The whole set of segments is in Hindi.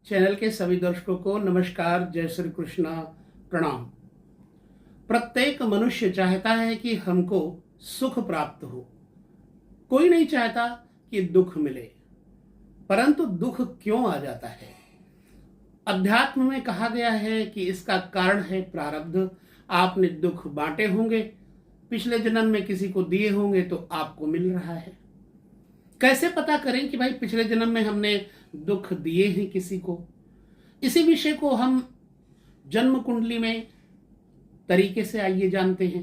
चैनल के सभी दर्शकों को नमस्कार, जय श्री कृष्णा, प्रणाम। प्रत्येक मनुष्य चाहता है कि हमको सुख प्राप्त हो। कोई नहीं चाहता कि दुख मिले, परंतु दुख क्यों आ जाता है? अध्यात्म में कहा गया है कि इसका कारण है प्रारब्ध। आपने दुख बांटे होंगे, पिछले जन्म में किसी को दिए होंगे तो आपको मिल रहा है। कैसे पता करें कि भाई पिछले जन्म में हमने दुख दिए हैं किसी को? इसी विषय को हम जन्म कुंडली में तरीके से आइए जानते हैं।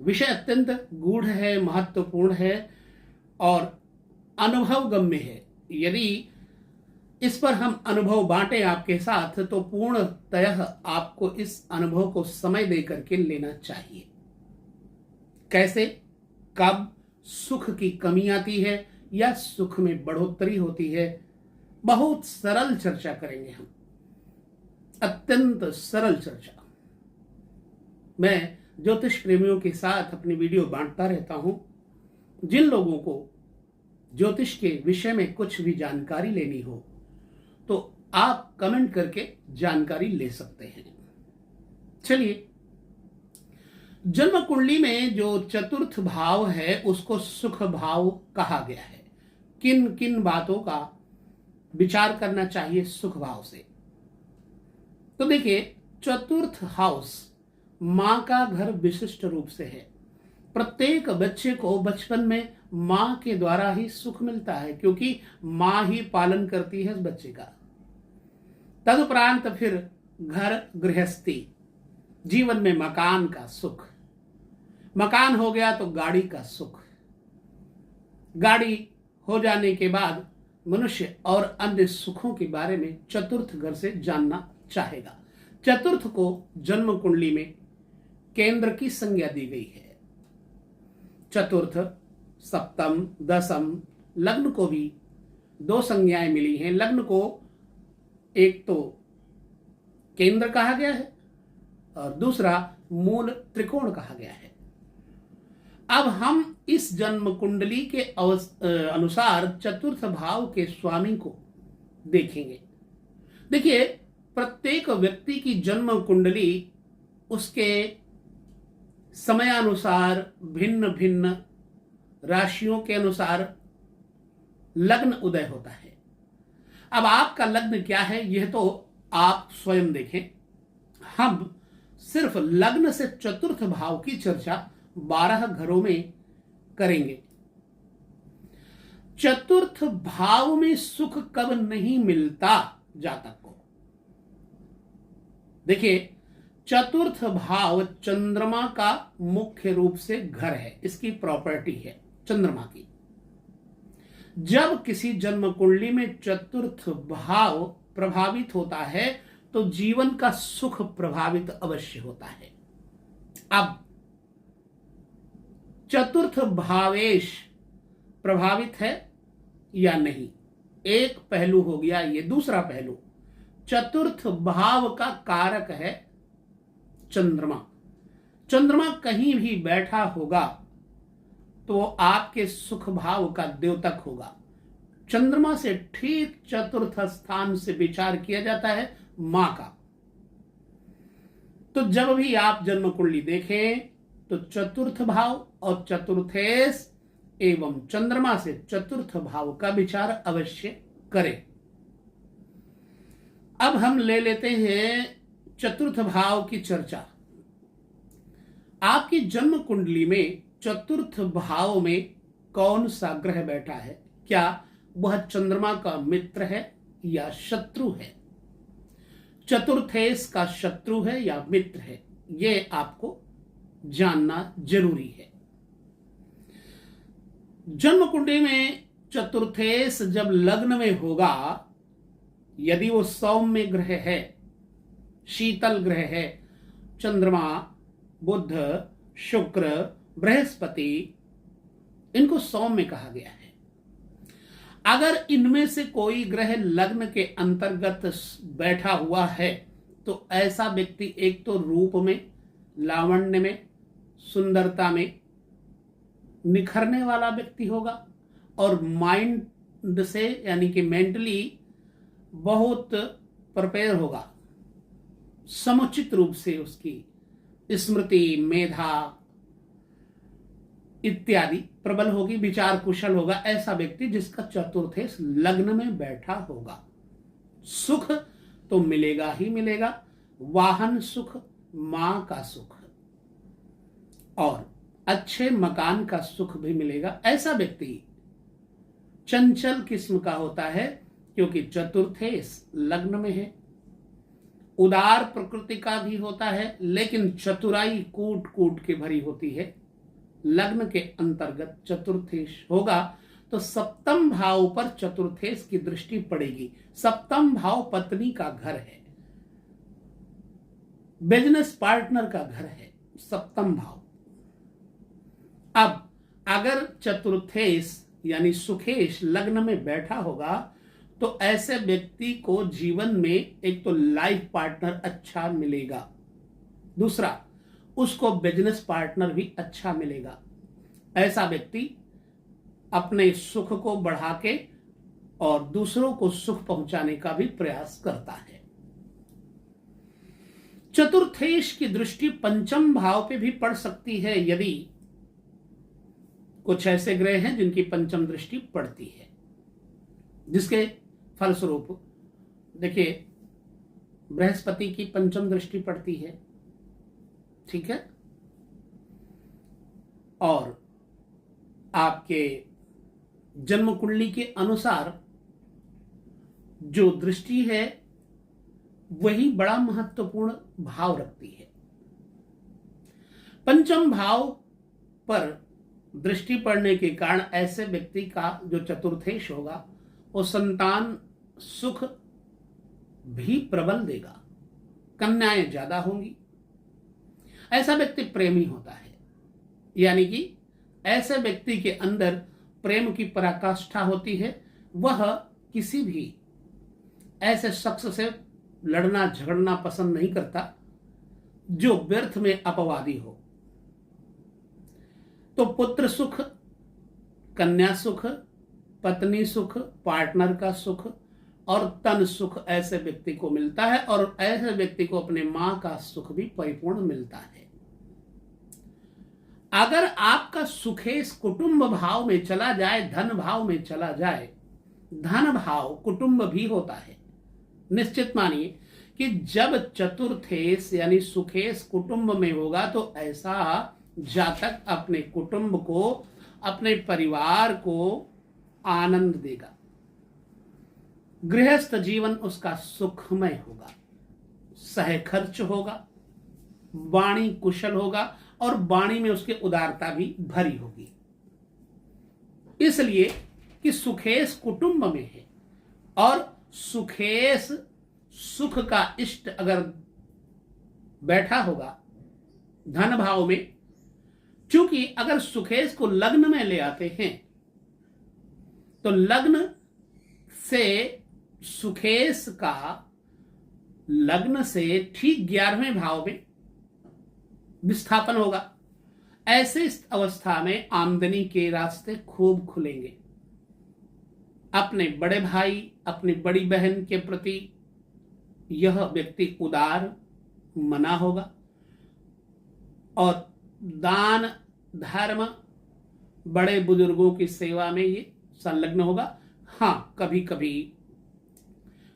विषय अत्यंत गूढ़ है, महत्वपूर्ण है और अनुभव गम्य है। यदि इस पर हम अनुभव बांटे आपके साथ तो पूर्णतः आपको इस अनुभव को समय दे करके लेना चाहिए। कैसे, कब सुख की कमी आती है या सुख में बढ़ोतरी होती है, बहुत सरल चर्चा करेंगे हम, अत्यंत सरल चर्चा। मैं ज्योतिष प्रेमियों के साथ अपनी वीडियो बांटता रहता हूं। जिन लोगों को ज्योतिष के विषय में कुछ भी जानकारी लेनी हो तो आप कमेंट करके जानकारी ले सकते हैं। चलिए, जन्म कुंडली में जो चतुर्थ भाव है उसको सुख भाव कहा गया है। किन किन बातों का विचार करना चाहिए सुख भाव से? तो देखिए, चतुर्थ हाउस मां का घर विशिष्ट रूप से है। प्रत्येक बच्चे को बचपन में मां के द्वारा ही सुख मिलता है, क्योंकि मां ही पालन करती है उस बच्चे का। तदुपरांत फिर घर गृहस्थी, जीवन में मकान का सुख, मकान हो गया तो गाड़ी का सुख, गाड़ी हो जाने के बाद मनुष्य और अन्य सुखों के बारे में चतुर्थ घर से जानना चाहेगा। चतुर्थ को जन्म कुंडली में केंद्र की संज्ञा दी गई है। चतुर्थ, सप्तम, दसम, लग्न को भी दो संज्ञाएं मिली हैं। लग्न को एक तो केंद्र कहा गया है और दूसरा मूल त्रिकोण कहा गया है। अब हम इस जन्म कुंडली के अनुसार चतुर्थ भाव के स्वामी को देखेंगे। देखिए, प्रत्येक व्यक्ति की जन्म कुंडली उसके समयानुसार भिन्न भिन्न राशियों के अनुसार लग्न उदय होता है। अब आपका लग्न क्या है यह तो आप स्वयं देखें। हम सिर्फ लग्न से चतुर्थ भाव की चर्चा 12 घरों में करेंगे। चतुर्थ भाव में सुख कब नहीं मिलता जातक को? देखिए, चतुर्थ भाव चंद्रमा का मुख्य रूप से घर है, इसकी प्रॉपर्टी है चंद्रमा की। जब किसी जन्म कुंडली में चतुर्थ भाव प्रभावित होता है तो जीवन का सुख प्रभावित अवश्य होता है। अब चतुर्थ भावेश प्रभावित है या नहीं, एक पहलू हो गया। ये दूसरा पहलू, चतुर्थ भाव का कारक है चंद्रमा। चंद्रमा कहीं भी बैठा होगा तो आपके सुख भाव का द्योतक होगा। चंद्रमा से ठीक चतुर्थ स्थान से विचार किया जाता है मां का। तो जब भी आप जन्म कुंडली देखें तो चतुर्थ भाव और चतुर्थेश एवं चंद्रमा से चतुर्थ भाव का विचार अवश्य करें। अब हम ले लेते हैं चतुर्थ भाव की चर्चा। आपकी जन्म कुंडली में चतुर्थ भाव में कौन सा ग्रह बैठा है? क्या वह चंद्रमा का मित्र है या शत्रु है? चतुर्थेश का शत्रु है या मित्र है, यह आपको जानना जरूरी है। जन्म कुंडली में चतुर्थेश जब लग्न में होगा, यदि वो सौम्य ग्रह है, शीतल ग्रह है, चंद्रमा, बुध, शुक्र, बृहस्पति, इनको सौम्य कहा गया है। अगर इनमें से कोई ग्रह लग्न के अंतर्गत बैठा हुआ है तो ऐसा व्यक्ति एक तो रूप में, लावण्य में, सुंदरता में निखरने वाला व्यक्ति होगा और माइंड से यानी कि मेंटली बहुत प्रिपेयर होगा, समुचित रूप से उसकी स्मृति, मेधा इत्यादि प्रबल होगी, विचार कुशल होगा। ऐसा व्यक्ति जिसका चतुर्थेश लग्न में बैठा होगा, सुख तो मिलेगा ही मिलेगा, वाहन सुख, मां का सुख और अच्छे मकान का सुख भी मिलेगा। ऐसा व्यक्ति चंचल किस्म का होता है क्योंकि चतुर्थेश लग्न में है। उदार प्रकृति का भी होता है, लेकिन चतुराई कूट कूट के भरी होती है। लग्न के अंतर्गत चतुर्थेश होगा तो सप्तम भाव पर चतुर्थेश की दृष्टि पड़ेगी। सप्तम भाव पत्नी का घर है, बिजनेस पार्टनर का घर है सप्तम भाव। अब अगर चतुर्थेश यानी सुखेश लग्न में बैठा होगा तो ऐसे व्यक्ति को जीवन में एक तो लाइफ पार्टनर अच्छा मिलेगा, दूसरा उसको बिजनेस पार्टनर भी अच्छा मिलेगा। ऐसा व्यक्ति अपने सुख को बढ़ा के और दूसरों को सुख पहुंचाने का भी प्रयास करता है। चतुर्थेश की दृष्टि पंचम भाव पे भी पड़ सकती है यदि कुछ ऐसे ग्रह हैं जिनकी पंचम दृष्टि पड़ती है, जिसके फलस्वरूप देखिए बृहस्पति की पंचम दृष्टि पड़ती है, ठीक है, और आपके जन्म कुंडली के अनुसार जो दृष्टि है वही बड़ा महत्वपूर्ण भाव रखती है। पंचम भाव पर दृष्टि पड़ने के कारण ऐसे व्यक्ति का जो चतुर्थेश होगा वो संतान सुख भी प्रबल देगा, कन्याएं ज्यादा होंगी। ऐसा व्यक्ति प्रेमी होता है, यानी कि ऐसे व्यक्ति के अंदर प्रेम की पराकाष्ठा होती है। वह किसी भी ऐसे शख्स से लड़ना झगड़ना पसंद नहीं करता जो व्यर्थ में अपवादी हो। तो पुत्र सुख, कन्या सुख, पत्नी सुख, पार्टनर का सुख और तन सुख ऐसे व्यक्ति को मिलता है, और ऐसे व्यक्ति को अपने मां का सुख भी परिपूर्ण मिलता है। अगर आपका सुखेश कुटुंब भाव में चला जाए, धन भाव में चला जाए, धन भाव कुटुंब भी होता है, निश्चित मानिए कि जब चतुर्थेश यानी सुखेश कुटुंब में होगा तो ऐसा जातक अपने कुटुंब को, अपने परिवार को आनंद देगा। गृहस्थ जीवन उसका सुखमय होगा, सह खर्च होगा, वाणी कुशल होगा और वाणी में उसके उदारता भी भरी होगी। इसलिए कि सुखेश कुटुंब में है और सुखेश सुख का इष्ट अगर बैठा होगा धन भाव में, चूंकि अगर सुखेश को लग्न में ले आते हैं तो लग्न से सुखेश का लग्न से ठीक 11वें भाव में विस्थापन होगा। ऐसे इस अवस्था में आमदनी के रास्ते खूब खुलेंगे। अपने बड़े भाई, अपनी बड़ी बहन के प्रति यह व्यक्ति उदार मना होगा और दान धर्म, बड़े बुजुर्गों की सेवा में ये संलग्न होगा। हाँ, कभी कभी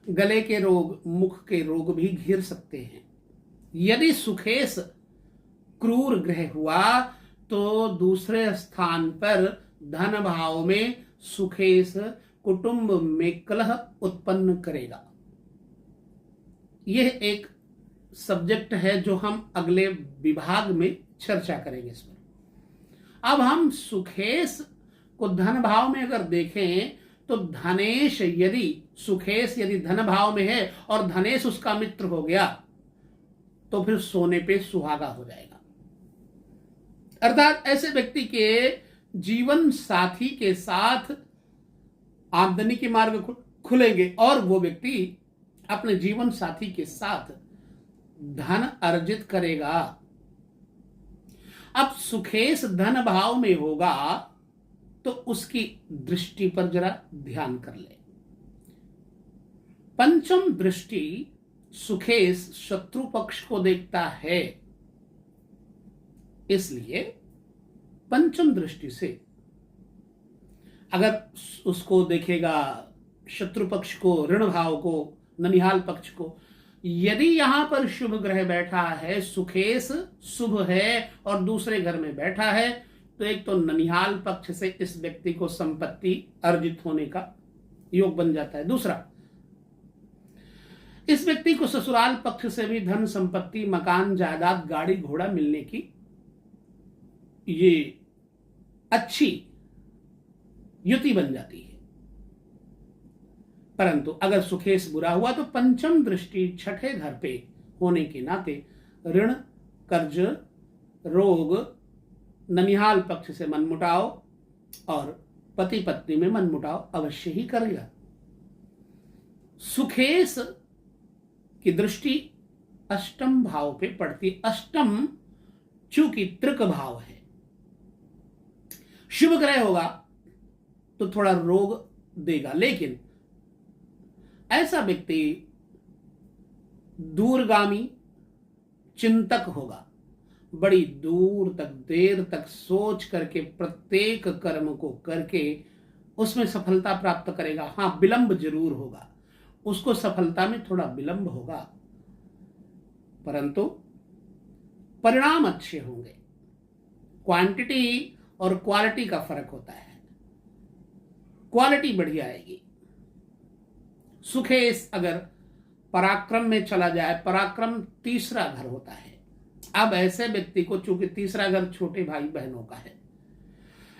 गले के रोग, मुख के रोग भी घिर सकते हैं। यदि सुखेश क्रूर ग्रह हुआ तो दूसरे स्थान पर धन भाव में सुखेश कुटुंब में कलह उत्पन्न करेगा। यह एक सब्जेक्ट है जो हम अगले विभाग में चर्चा करेंगे इस पर। अब हम सुखेश को धन भाव में अगर देखें तो धनेश यदि सुखेश यदि धन भाव में है और धनेश उसका मित्र हो गया तो फिर सोने पे सुहागा हो जाएगा। अर्थात ऐसे व्यक्ति के जीवन साथी के साथ आमदनी के मार्ग खुलेंगे और वो व्यक्ति अपने जीवन साथी के साथ धन अर्जित करेगा। अब सुखेश धन भाव में होगा तो उसकी दृष्टि पर जरा ध्यान कर ले। पंचम दृष्टि सुखेश शत्रु पक्ष को देखता है, इसलिए पंचम दृष्टि से अगर उसको देखेगा शत्रु पक्ष को, ऋण भाव को, ननिहाल पक्ष को, यदि यहां पर शुभ ग्रह बैठा है, सुखेश शुभ है और दूसरे घर में बैठा है, तो एक तो ननिहाल पक्ष से इस व्यक्ति को संपत्ति अर्जित होने का योग बन जाता है। दूसरा, इस व्यक्ति को ससुराल पक्ष से भी धन संपत्ति, मकान, जायदाद, गाड़ी घोड़ा मिलने की ये अच्छी युति बन जाती है। परंतु अगर सुखेश बुरा हुआ तो पंचम दृष्टि छठे घर पे होने के नाते ऋण, कर्ज, रोग, ननिहाल पक्ष से मनमुटाव और पति पत्नी में मनमुटाव अवश्य ही करेगा। सुखेश की दृष्टि अष्टम भाव पे पड़ती। अष्टम चूंकि तृक भाव है, शुभ ग्रह होगा तो थोड़ा रोग देगा, लेकिन ऐसा व्यक्ति दूरगामी चिंतक होगा, बड़ी दूर तक, देर तक सोच करके प्रत्येक कर्म को करके उसमें सफलता प्राप्त करेगा। हां, विलंब जरूर होगा, उसको सफलता में थोड़ा विलंब होगा, परंतु परिणाम अच्छे होंगे। क्वांटिटी और क्वालिटी का फर्क होता है, क्वालिटी बढ़िया आएगी। सुखेश अगर पराक्रम में चला जाए, पराक्रम तीसरा घर होता है। अब ऐसे व्यक्ति को, चूंकि तीसरा घर छोटे भाई बहनों का है,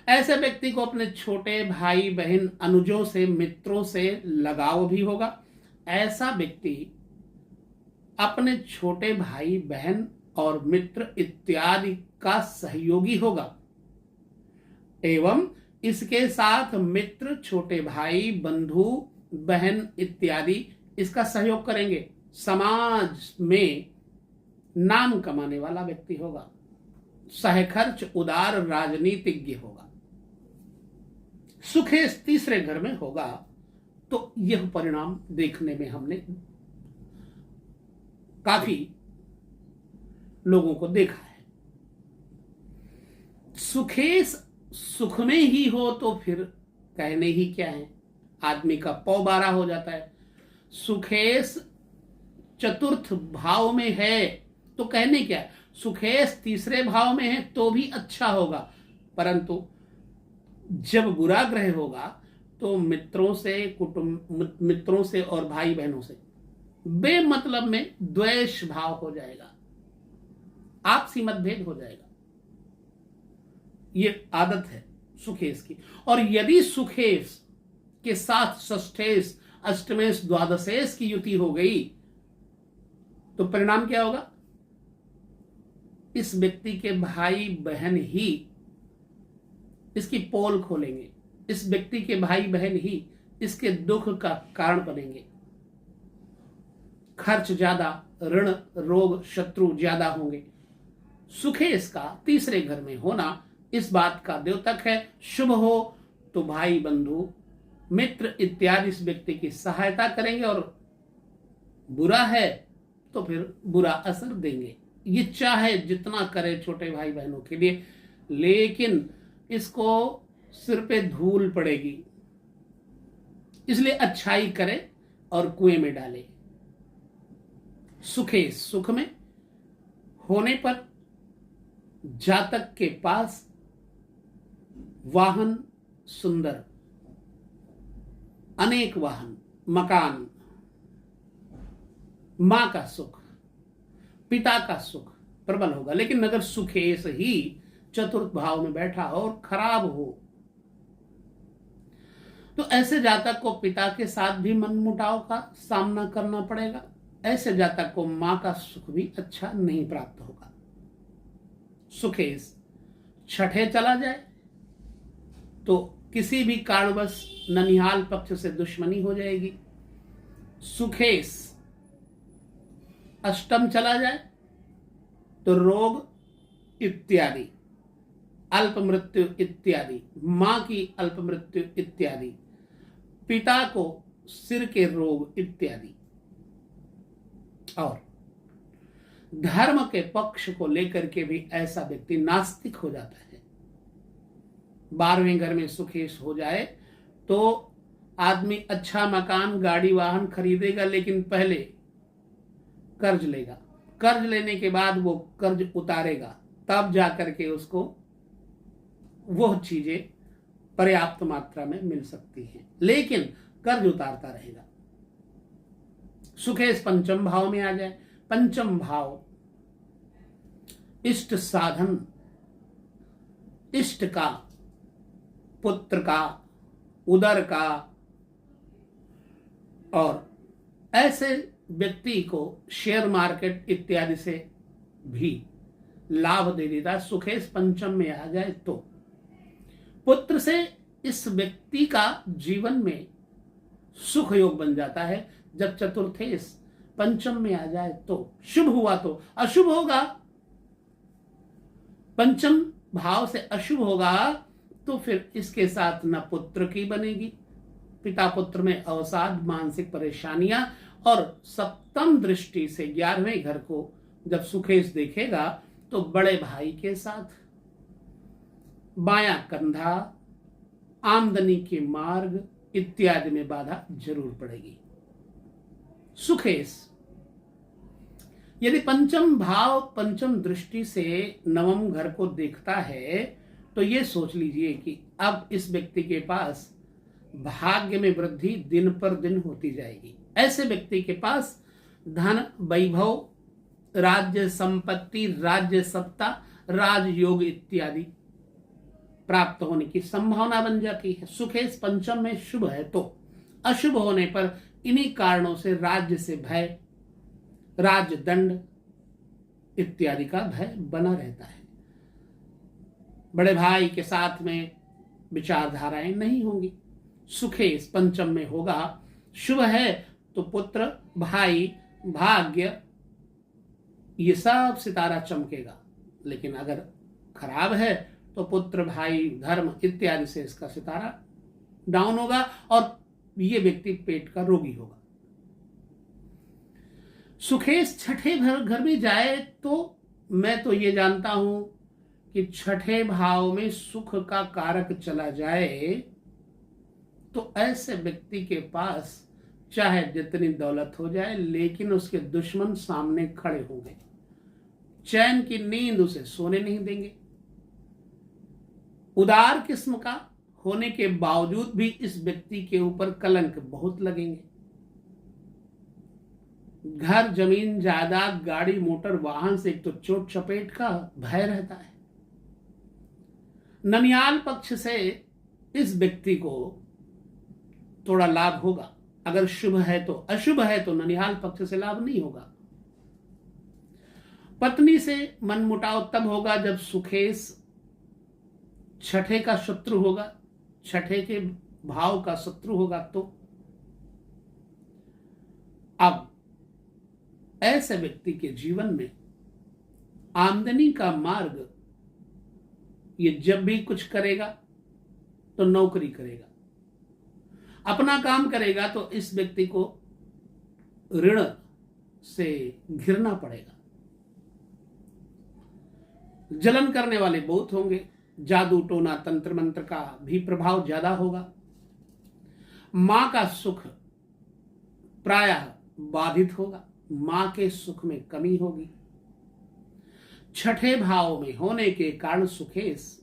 ऐसे व्यक्ति को अपने छोटे भाई बहन, अनुजों से, मित्रों से लगाव भी होगा। ऐसा व्यक्ति अपने छोटे भाई बहन और मित्र इत्यादि का सहयोगी होगा, एवं इसके साथ मित्र, छोटे भाई, बंधु, बहन इत्यादि इसका सहयोग करेंगे। समाज में नाम कमाने वाला व्यक्ति होगा, सहखर्च, उदार, राजनीतिज्ञ होगा। सुखेश तीसरे घर में होगा तो यह परिणाम देखने में हमने काफी लोगों को देखा है। सुखेश सुख में ही हो तो फिर कहने ही क्या है, आदमी का पौ बारा हो जाता है। सुखेश चतुर्थ भाव में है तो कहने क्या है, सुखेश तीसरे भाव में है तो भी अच्छा होगा, परंतु जब बुरा ग्रह होगा तो मित्रों से, कुटुंब मित्रों से और भाई बहनों से बेमतलब में द्वेष भाव हो जाएगा, आपसी मतभेद हो जाएगा। ये आदत है सुखेश की। और यदि सुखेश के साथ षष्ठेश, अष्टमेश, द्वादशेश की युति हो गई तो परिणाम क्या होगा, इस व्यक्ति के भाई बहन ही इसकी पोल खोलेंगे, इस व्यक्ति के भाई बहन ही इसके दुख का कारण बनेंगे। खर्च ज्यादा, ऋण, रोग, शत्रु ज्यादा होंगे। सुखेश का तीसरे घर में होना इस बात का द्योतक है। शुभ हो तो भाई, बंधु, मित्र इत्यादि इस व्यक्ति की सहायता करेंगे, और बुरा है तो फिर बुरा असर देंगे। ये चाहे जितना करे छोटे भाई बहनों के लिए, लेकिन इसको सिर पे धूल पड़ेगी, इसलिए अच्छाई करे और कुएं में डाले। सुखेश सुख में होने पर जातक के पास वाहन सुंदर, अनेक वाहन, मकान, मां का सुख, पिता का सुख प्रबल होगा। लेकिन अगर सुखेश ही चतुर्थ भाव में बैठा हो और खराब हो तो ऐसे जातक को पिता के साथ भी मनमुटाव का सामना करना पड़ेगा। ऐसे जातक को मां का सुख भी अच्छा नहीं प्राप्त होगा। सुखेश छठे चला जाए तो किसी भी कारणवश ननिहाल पक्ष से दुश्मनी हो जाएगी। सुखेश अष्टम चला जाए तो रोग इत्यादि, अल्प मृत्यु इत्यादि, मां की अल्प मृत्यु इत्यादि, पिता को सिर के रोग इत्यादि। और धर्म के पक्ष को लेकर के भी ऐसा व्यक्ति नास्तिक हो जाता है। 12वें घर में सुखेश हो जाए तो आदमी अच्छा मकान गाड़ी वाहन खरीदेगा, लेकिन पहले कर्ज लेगा। कर्ज लेने के बाद वो कर्ज उतारेगा, तब जाकर के उसको वो चीजें पर्याप्त मात्रा में मिल सकती हैं, लेकिन कर्ज उतारता रहेगा। सुखेश पंचम भाव में आ जाए। पंचम भाव इष्ट साधन, इष्ट का, पुत्र का, उदर का, और ऐसे व्यक्ति को शेयर मार्केट इत्यादि से भी लाभ दे देता। सुखेश पंचम में आ जाए तो पुत्र से इस व्यक्ति का जीवन में सुख योग बन जाता है। जब चतुर्थेश पंचम में आ जाए तो शुभ हुआ तो अशुभ होगा। पंचम भाव से अशुभ होगा तो फिर इसके साथ न पुत्र की बनेगी, पिता पुत्र में अवसाद, मानसिक परेशानियां, और सप्तम दृष्टि से 11वें घर को जब सुखेश देखेगा तो बड़े भाई के साथ बायां कंधा, आमदनी के मार्ग इत्यादि में बाधा जरूर पड़ेगी। सुखेश यदि पंचम भाव पंचम दृष्टि से नवम घर को देखता है तो ये सोच लीजिए कि अब इस व्यक्ति के पास भाग्य में वृद्धि दिन पर दिन होती जाएगी। ऐसे व्यक्ति के पास धन, वैभव, राज्य संपत्ति, राज्य सत्ता, राजयोग इत्यादि प्राप्त होने की संभावना बन जाती है। सुखेश पंचम में शुभ है तो अशुभ होने पर इन्हीं कारणों से राज्य से भय, राजदंड इत्यादि का भय बना रहता है। बड़े भाई के साथ में विचारधाराएं नहीं होंगी। सुखेश पंचम में होगा, शुभ है तो पुत्र, भाई, भाग्य, ये सब सितारा चमकेगा। लेकिन अगर खराब है तो पुत्र, भाई, धर्म इत्यादि से इसका सितारा डाउन होगा और ये व्यक्ति पेट का रोगी होगा। सुखेश छठे घर में जाए तो मैं तो ये जानता हूं कि छठे भाव में सुख का कारक चला जाए तो ऐसे व्यक्ति के पास चाहे जितनी दौलत हो जाए, लेकिन उसके दुश्मन सामने खड़े होंगे, चैन की नींद उसे सोने नहीं देंगे। उदार किस्म का होने के बावजूद भी इस व्यक्ति के ऊपर कलंक बहुत लगेंगे। घर, जमीन, जायदाद, गाड़ी, मोटर, वाहन से एक तो चोट चपेट का भय रहता है। ननियाल पक्ष से इस व्यक्ति को थोड़ा लाभ होगा। अगर शुभ है तो, अशुभ है तो ननिहाल पक्ष से लाभ नहीं होगा। पत्नी से मनमुटाव तब होगा जब सुखेश छठे का शत्रु होगा, छठे के भाव का शत्रु होगा। तो अब ऐसे व्यक्ति के जीवन में आमदनी का मार्ग, ये जब भी कुछ करेगा तो नौकरी करेगा, अपना काम करेगा तो इस व्यक्ति को ऋण से घिरना पड़ेगा। जलन करने वाले बहुत होंगे। जादू टोना तंत्र मंत्र का भी प्रभाव ज्यादा होगा। मां का सुख प्रायः बाधित होगा, मां के सुख में कमी होगी। छठे भाव में होने के कारण सुखेश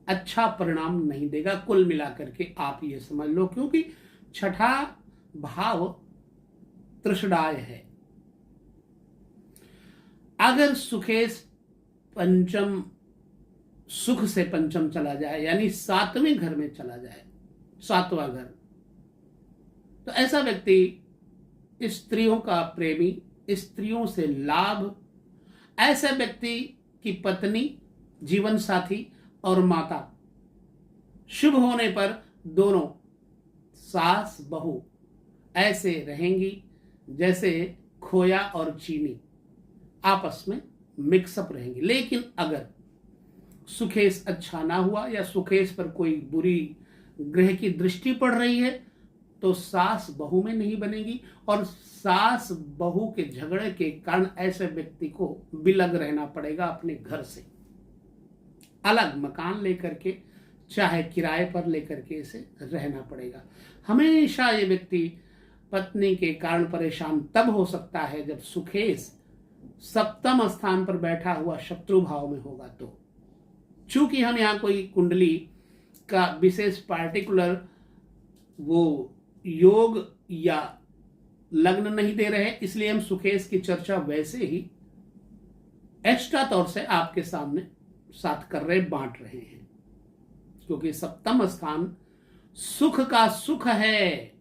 अच्छा परिणाम नहीं देगा। कुल मिलाकर के आप ये समझ लो, क्योंकि छठा भाव तृषडाय है। अगर सुखेश पंचम, सुख से पंचम चला जाए, यानी 7वें घर में चला जाए, 7वां घर, तो ऐसा व्यक्ति स्त्रियों का प्रेमी, स्त्रियों से लाभ, ऐसे व्यक्ति की पत्नी, जीवन साथी और माता शुभ होने पर दोनों सास बहू ऐसे रहेंगी जैसे खोया और चीनी आपस में मिक्सअप रहेंगे। लेकिन अगर सुखेश अच्छा ना हुआ या सुखेश पर कोई बुरी ग्रह की दृष्टि पड़ रही है तो सास बहू में नहीं बनेगी, और सास बहू के झगड़े के कारण ऐसे व्यक्ति को बिलग रहना पड़ेगा अपने घर से, अलग मकान लेकर के, चाहे किराए पर लेकर के इसे रहना पड़ेगा। हमेशा ये व्यक्ति पत्नी के कारण परेशान तब हो सकता है जब सुखेश सप्तम स्थान पर बैठा हुआ शत्रु भाव में होगा। तो चूंकि हम यहाँ कोई कुंडली का विशेष पार्टिकुलर वो योग या लग्न नहीं दे रहे, इसलिए हम सुखेश की चर्चा वैसे ही एक्स्ट्रा तौर से आपके सामने साथ कर रहे, बांट रहे हैं, क्योंकि सप्तम स्थान सुख का सुख है।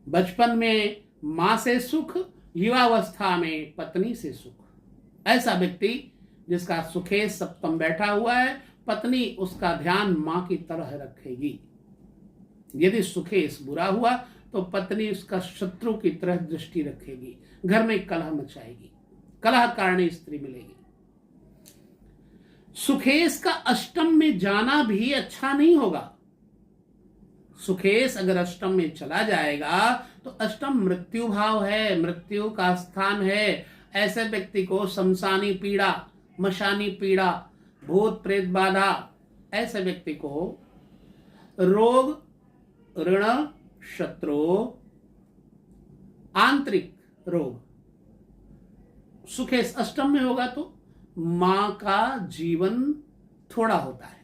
बचपन में मां से सुख, युवावस्था में पत्नी से सुख। ऐसा व्यक्ति जिसका सुखेश सप्तम बैठा हुआ है, पत्नी उसका ध्यान मां की तरह रखेगी। यदि सुखेश बुरा हुआ तो पत्नी उसका शत्रु की तरह दृष्टि रखेगी, घर में कलह मचाएगी, कलह कारणी स्त्री मिलेगी। सुखेश का अष्टम में जाना भी अच्छा नहीं होगा। सुखेश अगर अष्टम में चला जाएगा तो अष्टम मृत्यु भाव है, मृत्यु का स्थान है। ऐसे व्यक्ति को शमशानी पीड़ा, मशानी पीड़ा, भूत प्रेत बाधा, ऐसे व्यक्ति को रोग, ऋण, शत्रु, आंतरिक रोग, सुखेश अष्टम में होगा तो मां का जीवन थोड़ा होता है।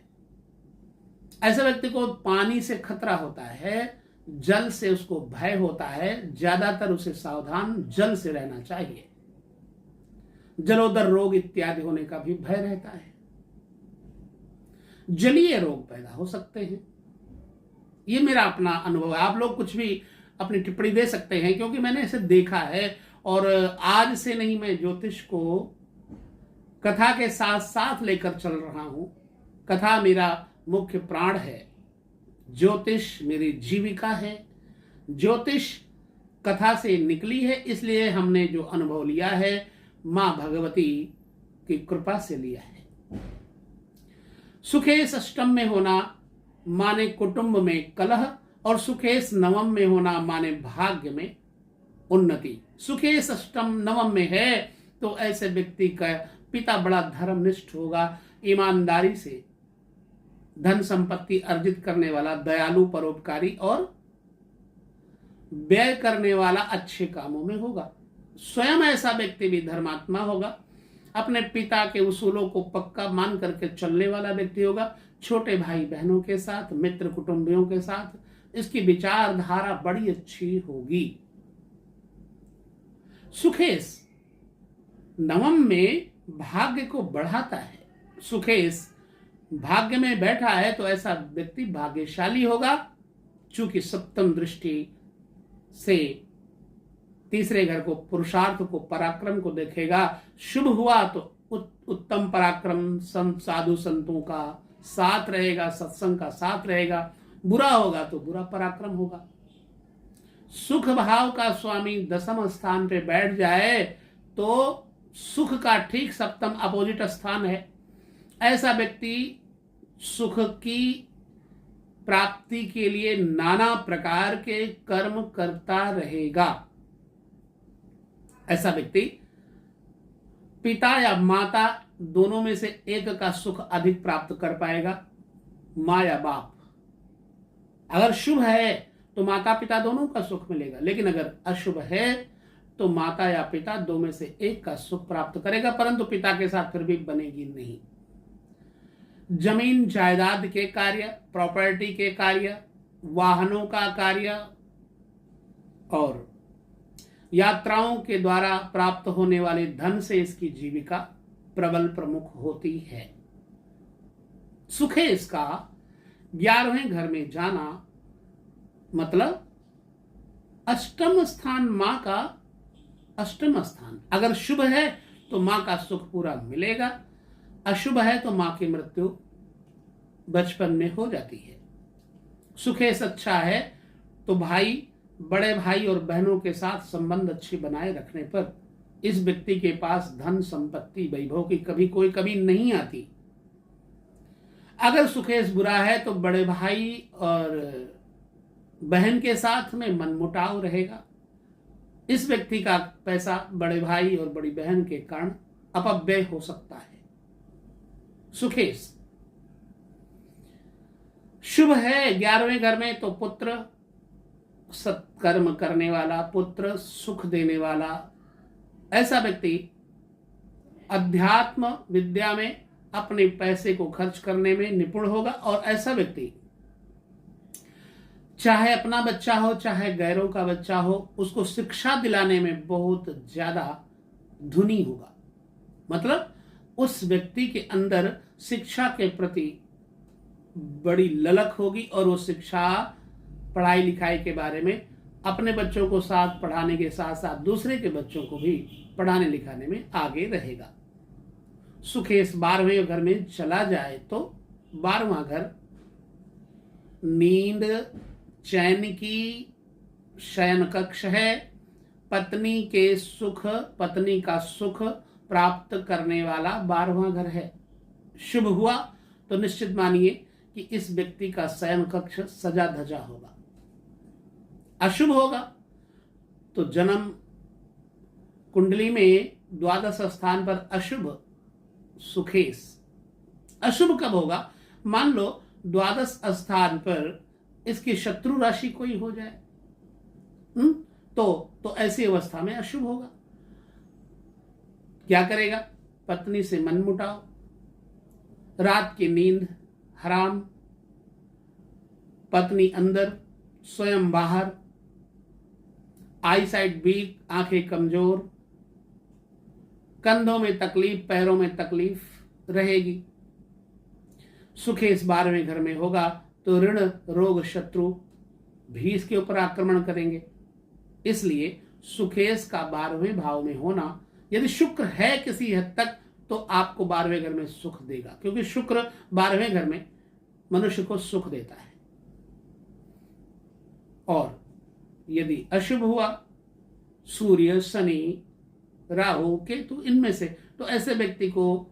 ऐसे व्यक्ति को पानी से खतरा होता है, जल से उसको भय होता है, ज्यादातर उसे सावधान जल से रहना चाहिए। जलोदर रोग इत्यादि होने का भी भय रहता है। जलीय रोग पैदा हो सकते हैं। ये मेरा अपना अनुभव है, आप लोग कुछ भी अपनी टिप्पणी दे सकते हैं, क्योंकि मैंने इसे देखा है। और आज से नहीं, मैं ज्योतिष को कथा के साथ साथ लेकर चल रहा हूं। कथा मेरा मुख्य प्राण है, ज्योतिष मेरी जीविका है। ज्योतिष कथा से निकली है, इसलिए हमने जो अनुभव लिया है मां भगवती की कृपा से लिया है। सुखेश अष्टम में होना माने कुटुंब में कलह, और सुखेश नवम में होना माने भाग्य में उन्नति। सुखेश अष्टम नवम में है तो ऐसे व्यक्ति का पिता बड़ा धर्मनिष्ठ होगा, ईमानदारी से धन संपत्ति अर्जित करने वाला, दयालु, परोपकारी और व्यय करने वाला अच्छे कामों में होगा। स्वयं ऐसा व्यक्ति भी धर्मात्मा होगा, अपने पिता के उसूलों को पक्का मान करके चलने वाला व्यक्ति होगा। छोटे भाई बहनों के साथ, मित्र कुटुंबियों के साथ इसकी विचारधारा बड़ी अच्छी होगी। सुखेश नवम में भाग्य को बढ़ाता है। सुखेश भाग्य में बैठा है तो ऐसा व्यक्ति भाग्यशाली होगा, चूंकि सप्तम दृष्टि से तीसरे घर को, पुरुषार्थ को, पराक्रम को देखेगा। शुभ हुआ तो उत्तम पराक्रम साधु संतों का साथ रहेगा, सत्संग का साथ रहेगा। बुरा होगा तो बुरा पराक्रम होगा। सुख भाव का स्वामी दसम स्थान पे बैठ जाए तो सुख का ठीक सप्तम अपोजिट स्थान है। ऐसा व्यक्ति सुख की प्राप्ति के लिए नाना प्रकार के कर्म करता रहेगा। ऐसा व्यक्ति पिता या माता दोनों में से एक का सुख अधिक प्राप्त कर पाएगा। माँ या बाप अगर शुभ है तो माता पिता दोनों का सुख मिलेगा, लेकिन अगर अशुभ है तो माता या पिता दो में से एक का सुख प्राप्त करेगा, परंतु पिता के साथ फिर भी बनेगी नहीं। जमीन जायदाद के कार्य, प्रॉपर्टी के कार्य, वाहनों का कार्य और यात्राओं के द्वारा प्राप्त होने वाले धन से इसकी जीविका प्रबल प्रमुख होती है। सुखेश का 11वें घर में जाना मतलब अष्टम स्थान, मां का अष्टम स्थान। अगर शुभ है तो मां का सुख पूरा मिलेगा, अशुभ है तो मां की मृत्यु बचपन में हो जाती है। सुखेश अच्छा है तो भाई, बड़े भाई और बहनों के साथ संबंध अच्छी बनाए रखने पर इस व्यक्ति के पास धन संपत्ति वैभव की कभी कोई कमी नहीं आती। अगर सुखेश बुरा है तो बड़े भाई और बहन के साथ में मनमुटाव रहेगा। इस व्यक्ति का पैसा बड़े भाई और बड़ी बहन के कारण अपव्यय हो सकता है। सुखेश शुभ है 11वें घर में, तो पुत्र सत्कर्म करने वाला, पुत्र सुख देने वाला, ऐसा व्यक्ति अध्यात्म विद्या में अपने पैसे को खर्च करने में निपुण होगा। और ऐसा व्यक्ति चाहे अपना बच्चा हो चाहे गैरों का बच्चा हो, उसको शिक्षा दिलाने में बहुत ज्यादा धुनी होगा। मतलब उस व्यक्ति के अंदर शिक्षा के प्रति बड़ी ललक होगी और वो शिक्षा, पढ़ाई लिखाई के बारे में अपने बच्चों को साथ पढ़ाने के साथ साथ दूसरे के बच्चों को भी पढ़ाने लिखाने में आगे रहेगा। सुखेश 12वें घर में चला जाए तो 12वां घर नींद, चैन की शयन कक्ष है। पत्नी के सुख, पत्नी का सुख प्राप्त करने वाला 12वां घर है। शुभ हुआ तो निश्चित मानिए कि इस व्यक्ति का शयन कक्ष सजा धजा होगा। अशुभ होगा तो जन्म कुंडली में द्वादश स्थान पर अशुभ सुखेश। अशुभ कब होगा? मान लो द्वादश स्थान पर इसकी शत्रु राशि कोई हो जाए, तो ऐसी अवस्था में अशुभ होगा। क्या करेगा? पत्नी से मनमुटाव, रात की नींद हराम, पत्नी अंदर स्वयं बाहर, आई साइट वीक, आंखें कमजोर, कंधों में तकलीफ, पैरों में तकलीफ रहेगी। सुखेश 12वें घर में होगा तो ऋण, रोग, शत्रु भी इसके ऊपर आक्रमण करेंगे। इसलिए सुखेश का 12वें भाव में होना, यदि शुक्र है किसी हद तक, तो आपको 12वें घर में सुख देगा, क्योंकि शुक्र 12वें घर में मनुष्य को सुख देता है। और यदि अशुभ हुआ, सूर्य, शनि, राहु, केतु, इनमें से, तो ऐसे व्यक्ति को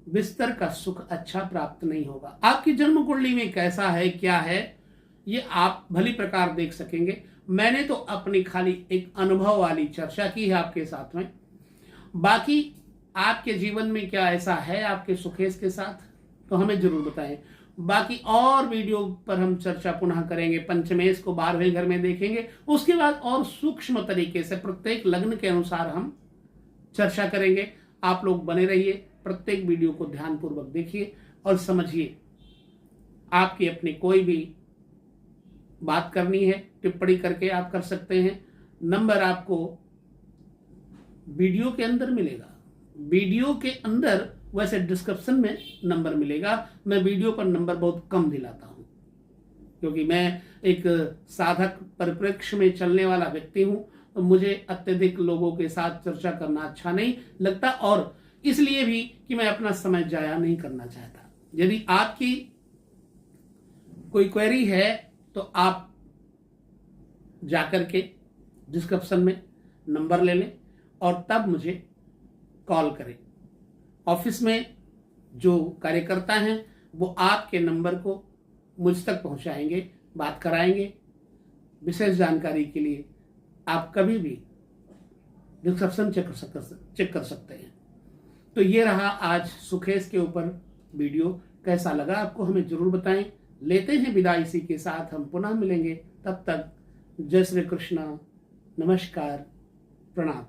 बिस्तर का सुख अच्छा प्राप्त नहीं होगा। आपकी जन्म कुंडली में कैसा है, क्या है, ये आप भली प्रकार देख सकेंगे। मैंने तो अपनी खाली एक अनुभव वाली चर्चा की है आपके साथ में। बाकी आपके जीवन में क्या ऐसा है आपके सुखेश के साथ, तो हमें जरूर बताएं। बाकी और वीडियो पर हम चर्चा पुनः करेंगे। पंचमेश को 12वें घर में देखेंगे, उसके बाद और सूक्ष्म तरीके से प्रत्येक लग्न के अनुसार हम चर्चा करेंगे। आप लोग बने रहिए, प्रत्येक वीडियो को ध्यानपूर्वक देखिए और समझिए। आपकी अपनी कोई भी बात करनी है, टिप्पणी करके आप कर सकते हैं। नंबर आपको वीडियो के अंदर मिलेगा, वीडियो के अंदर, वैसे डिस्क्रिप्शन में नंबर मिलेगा। मैं वीडियो पर नंबर बहुत कम दिलाता हूं, क्योंकि मैं एक साधक परिप्रेक्ष्य में चलने वाला व्यक्ति हूं, तो मुझे अत्यधिक लोगों के साथ चर्चा करना अच्छा नहीं लगता, और इसलिए भी कि मैं अपना समय जाया नहीं करना चाहता। यदि आपकी कोई क्वेरी है तो आप जाकर के डिस्क्रिप्शन में नंबर ले लें और तब मुझे कॉल करें। ऑफिस में जो कार्यकर्ता हैं वो आपके नंबर को मुझ तक पहुंचाएंगे, बात कराएंगे। विशेष जानकारी के लिए आप कभी भी डिस्क्रिप्शन चेक कर सकते हैं। तो ये रहा आज सुखेश के ऊपर वीडियो। कैसा लगा आपको हमें जरूर बताएं। लेते हैं विदा इसी के साथ, हम पुनः मिलेंगे। तब तक जय श्री कृष्णा, नमस्कार, प्रणाम।